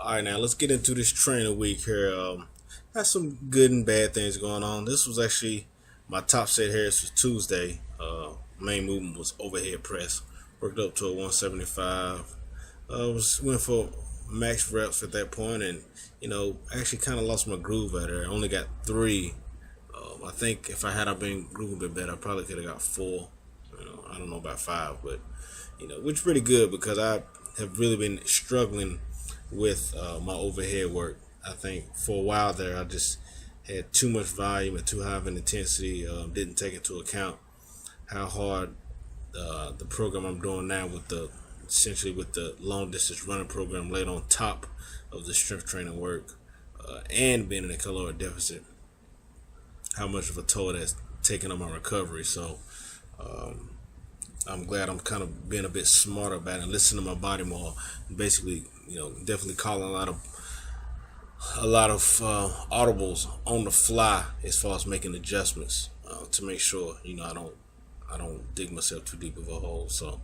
All right, now let's get into this training week here. Had some good and bad things going on. This was actually my top set here. This was Tuesday. Main movement was overhead press. Worked up to a 175. Went for max reps at that point, and actually kind of lost my groove at her. I only got 3. I think if I had been grooving a bit better, I probably could have got 4. I don't know about 5, but which is pretty good because I have really been struggling with my overhead work. I think for a while there, I just had too much volume and too high of an intensity. Didn't take into account how hard the program I'm doing now with the long distance running program laid on top of the strength training work and being in a caloric deficit, how much of a toll that's taken on my recovery. So I'm glad I'm kind of being a bit smarter about it and listening to my body more. Basically, definitely calling a lot of audibles on the fly as far as making adjustments to make sure I don't dig myself too deep of a hole. So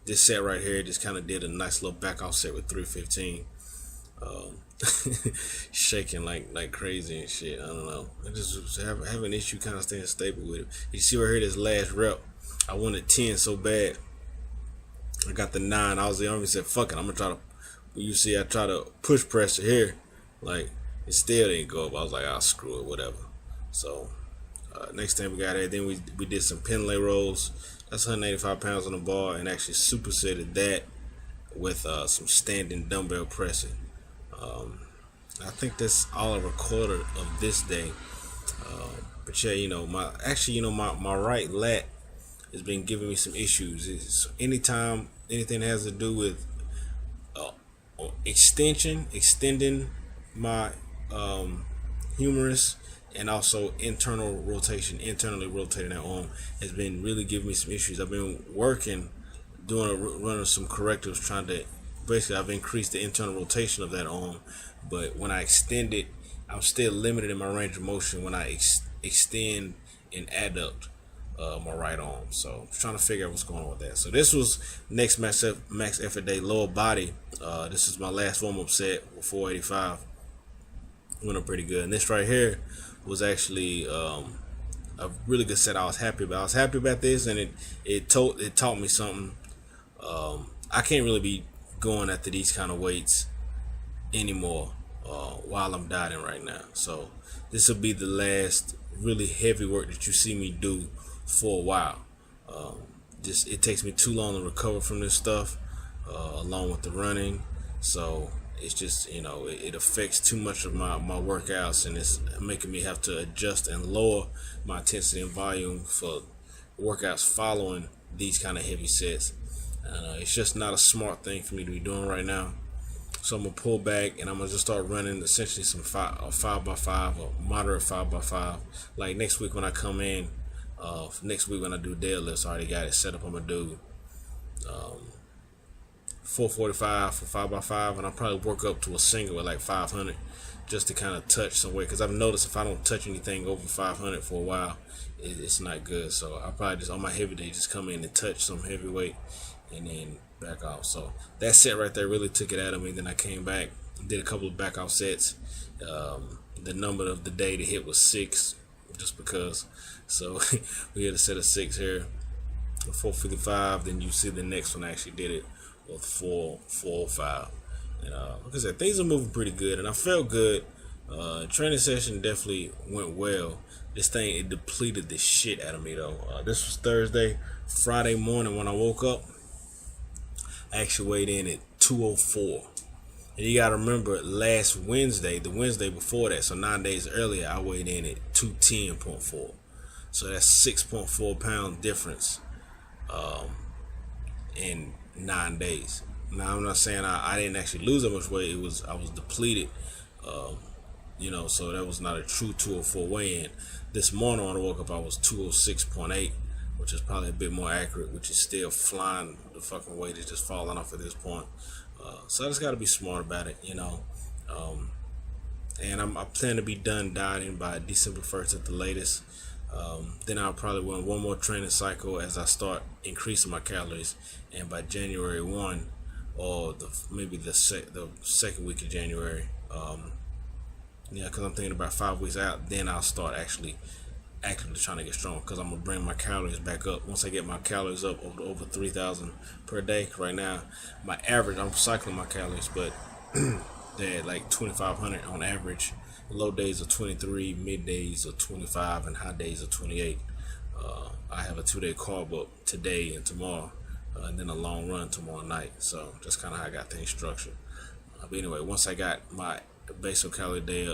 this set right here just kind of did a nice little back off set with 315. Shaking like crazy and shit. I don't know. I just have an issue kind of staying stable with it. You see right here, this last rep, I wanted 10 so bad. I got the 9. I was the only said, fuck it, I'm gonna try to. You see, I try to push pressure here, like it still didn't go up. I was like, I'll screw it, whatever. So next thing we got here, then we did some pin lay rolls. That's 185 pounds on the bar, and actually supersetted that with some standing dumbbell pressing. I think that's all I recorded of this day. But yeah, my right lat has been giving me some issues. It's anytime anything that has to do with extending my humerus, and also internally rotating that arm has been really giving me some issues. I've been working, running some correctives, trying to basically I've increased the internal rotation of that arm, but when I extend it, I'm still limited in my range of motion when I extend and adduct my right arm. So I'm trying to figure out what's going on with that. So this was next max effort day, lower body. This is my last warm-up set with 485. Went up pretty good. And this right here was actually a really good set. I was happy about this, and it taught me something. I can't really be going after these kind of weights anymore while I'm dieting right now. So this will be the last really heavy work that you see me do for a while. It takes me too long to recover from this stuff, along with the running. So it's just it affects too much of my workouts, and it's making me have to adjust and lower my intensity and volume for workouts following these kind of heavy sets. It's just not a smart thing for me to be doing right now. So I'm gonna pull back, and I'm gonna just start running essentially some 5x5 or moderate 5x5. Like next week when I come in, next week when I do deadlifts, I already got it set up. I'm gonna do 445 for 5x5, and I'll probably work up to a single at like 500 just to kind of touch some weight, because I've noticed if I don't touch anything over 500 for a while, it's not good. So I'll probably just on my heavy day just come in and touch some heavy weight and then back off. So that set right there really took it out of me. Then I came back, did a couple of back off sets. The number of the day to hit was 6, just because. So we had a set of 6 here, 455. Then you see the next one I actually did it with 405. And like I said, things are moving pretty good, and I felt good. Training session definitely went well. This thing, it depleted the shit out of me though. This was Thursday. Friday morning when I woke up, I actually weighed in at 204. And you gotta remember, last Wednesday, the Wednesday before that, so 9 days earlier, I weighed in at 210.4. So that's 6.4 pound difference in 9 days. Now I'm not saying I didn't actually lose that much weight. I was depleted, so that was not a true 204 weigh-in. This morning when I woke up, I was 206.8, which is probably a bit more accurate, which is still flying. The fucking weight is just falling off at this point. So I just got to be smart about it, and I plan to be done dieting by December 1st at the latest. Then I'll probably run one more training cycle as I start increasing my calories, and by January 1, or maybe the second week of January. Yeah, because I'm thinking about 5 weeks out, then I'll start actually actively trying to get strong, because I'm gonna bring my calories back up. Once I get my calories up over 3,000 per day. Right now, my average, I'm cycling my calories, but they're at like 2,500 on average. Low days are 23, mid days are 25, and high days are 28. I have a 2-day carb up today and tomorrow, and then a long run tomorrow night. So that's kind of how I got things structured. But anyway, once I got my basal calorie day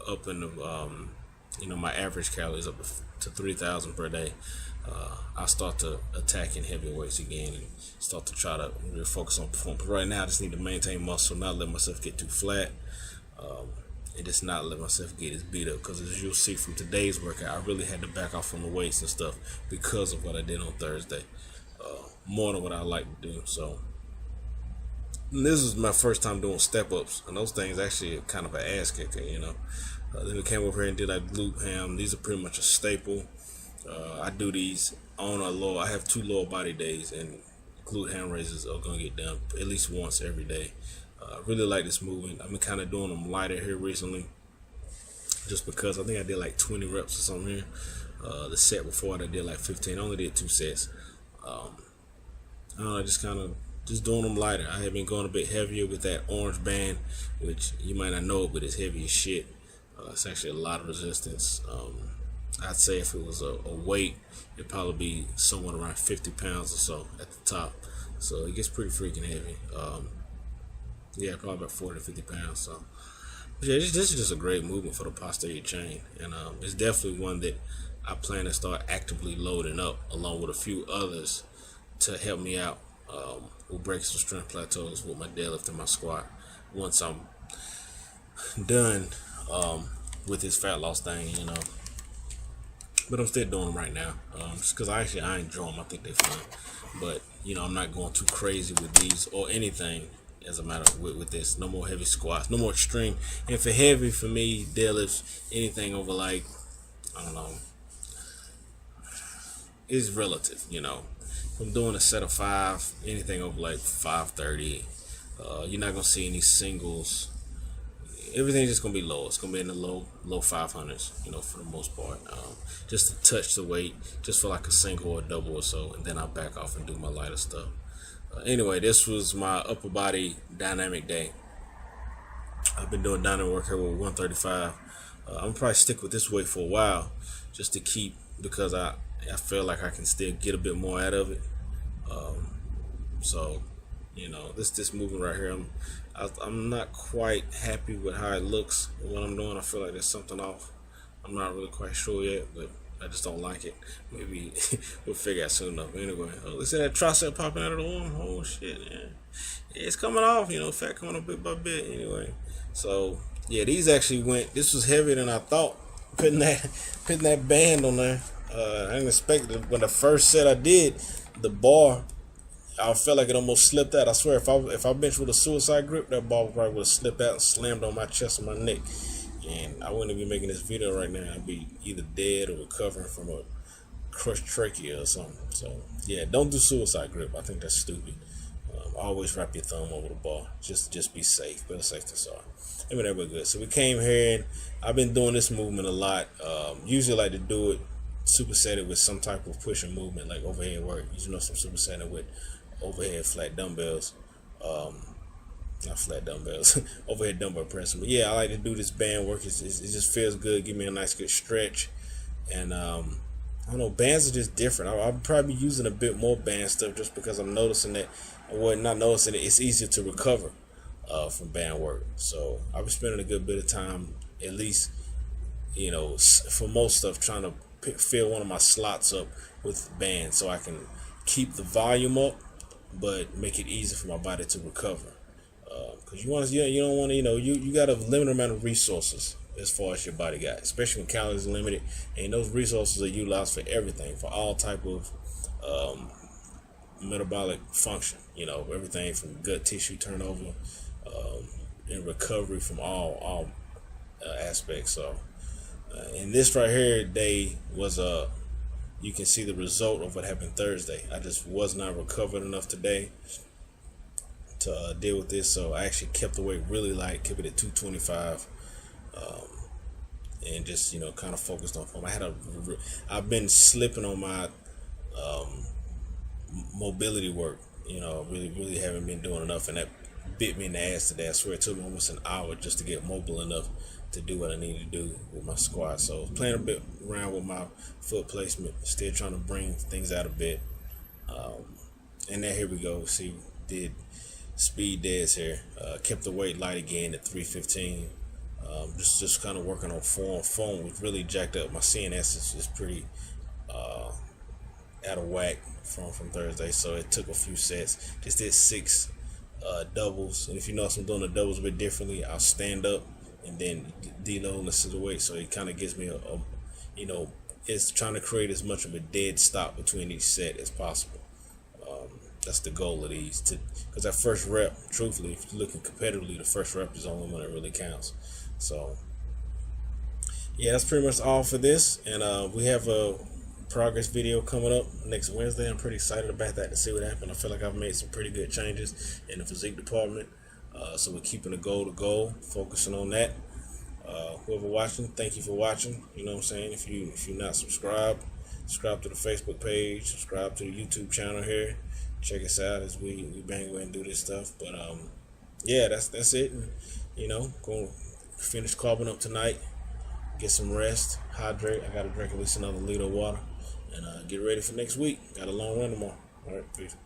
up in the my average calories up to 3,000 per day, I start to attacking heavy weights again and start to try to really focus on performance. Right now, I just need to maintain muscle, not let myself get too flat, and just not let myself get as beat up. Because as you'll see from today's workout, I really had to back off on the weights and stuff because of what I did on Thursday, more than what I like to do. So this is my first time doing step ups, and those things actually are kind of an ass kicker, Then we came over here and did like glute ham. These are pretty much a staple. I do these on a low. I have 2 lower body days, and glute ham raises are gonna get done at least once every day. I really like this movement. I've been kind of doing them lighter here recently, just because I think I did like 20 reps or something here. The set before I did like 15. I only did 2 sets. I don't know, just doing them lighter. I have been going a bit heavier with that orange band, which you might not know, but it's heavy as shit. It's actually a lot of resistance. I'd say if it was a weight, it'd probably be somewhere around 50 pounds or so at the top. So it gets pretty freaking heavy. Yeah, probably about 40 to 50 pounds. So yeah, this is just a great movement for the posterior chain, and it's definitely one that I plan to start actively loading up along with a few others to help me out with breaking some strength plateaus with my deadlift and my squat once I'm done with this fat loss thing, But I'm still doing them right now, just because I enjoy them. I think they're fun, but I'm not going too crazy with these or anything. As a matter of with this, no more heavy squats, no more extreme. And for heavy, for me, deadlifts, anything over like, I don't know, is relative. If I'm doing a set of 5, anything over like 530, you're not gonna see any singles. Everything's just gonna be low. It's gonna be in the low 500s, for the most part. Just to touch the weight, just for like a single or a double or so, and then I'll back off and do my lighter stuff. Anyway, this was my upper body dynamic day. I've been doing dynamic work here with 135. I'm probably stick with this weight for a while, just to keep, because I feel like I can still get a bit more out of it. So this movement right here, I'm not quite happy with how it looks. What I'm doing, I feel like there's something off. I'm not really quite sure yet, but I just don't like it. Maybe we'll figure out soon enough. Anyway, let's see that tricep popping out of the arm. Oh shit, yeah, it's coming off. Fat coming up bit by bit. Anyway, so yeah, these actually went. This was heavier than I thought. Putting that band on there. I didn't expect it. When the first set I did, the bar, I felt like it almost slipped out. I swear, if I bench with a suicide grip, that bar probably would have slipped out and slammed on my chest and my neck. And I wouldn't be making this video right now. I'd be either dead or recovering from a crushed trachea or something. So yeah, don't do suicide grip. I think that's stupid. Always wrap your thumb over the bar. Just be safe. Better safe than sorry. Anyway, that was good. So we came here, and I've been doing this movement a lot. Usually like to do it supersetted with some type of pushing movement, like overhead work. Some supersetted with overhead flat dumbbells. Not flat dumbbells, overhead dumbbell pressing. But yeah, I like to do this band work. It just feels good. Give me a nice good stretch. And I don't know, bands are just different. I'll probably be using a bit more band stuff just because I'm noticing that, well, not noticing it, it's easier to recover from band work. So I've been spending a good bit of time, at least, for most stuff, trying to fill one of my slots up with bands so I can keep the volume up, but make it easy for my body to recover. Because you don't want to, you got a limited amount of resources as far as your body got, especially when calories are limited, and those resources are utilized for everything, for all type of metabolic function, everything from gut tissue turnover and recovery from all aspects. So and this right here day was you can see the result of what happened Thursday. I just was not recovered enough today. to deal with this. So I actually kept the weight really light, kept it at 225, and just kind of focused on form. I've been slipping on my mobility work. Really haven't been doing enough, and that bit me in the ass today. I swear it took me almost an hour just to get mobile enough to do what I need to do with my squat. So playing a bit around with my foot placement, still trying to bring things out a bit. And then here we go. See, did speed deads here. Kept the weight light again at 315. Just kind of working on form. Form was really jacked up. My CNS is pretty out of whack from Thursday, so it took a few sets. Just did 6 doubles, and if you notice I'm doing the doubles a bit differently, I'll stand up and then deload and sit the weight, so it kind of gives me it's trying to create as much of a dead stop between each set as possible. That's the goal of these, because that first rep, truthfully, if you're looking competitively, the first rep is the only one that really counts. So yeah, that's pretty much all for this, and we have a progress video coming up next Wednesday. I'm pretty excited about that, to see what happened. I feel like I've made some pretty good changes in the physique department, so we're keeping the goal, focusing on that. Whoever watching, thank you for watching. You know what I'm saying? If you're not subscribed, subscribe to the Facebook page, subscribe to the YouTube channel here. Check us out as we bang away and do this stuff. But yeah, that's it. And, going to finish carving up tonight, get some rest, hydrate. I got to drink at least another liter of water, and get ready for next week. Got a long run tomorrow. All right, peace.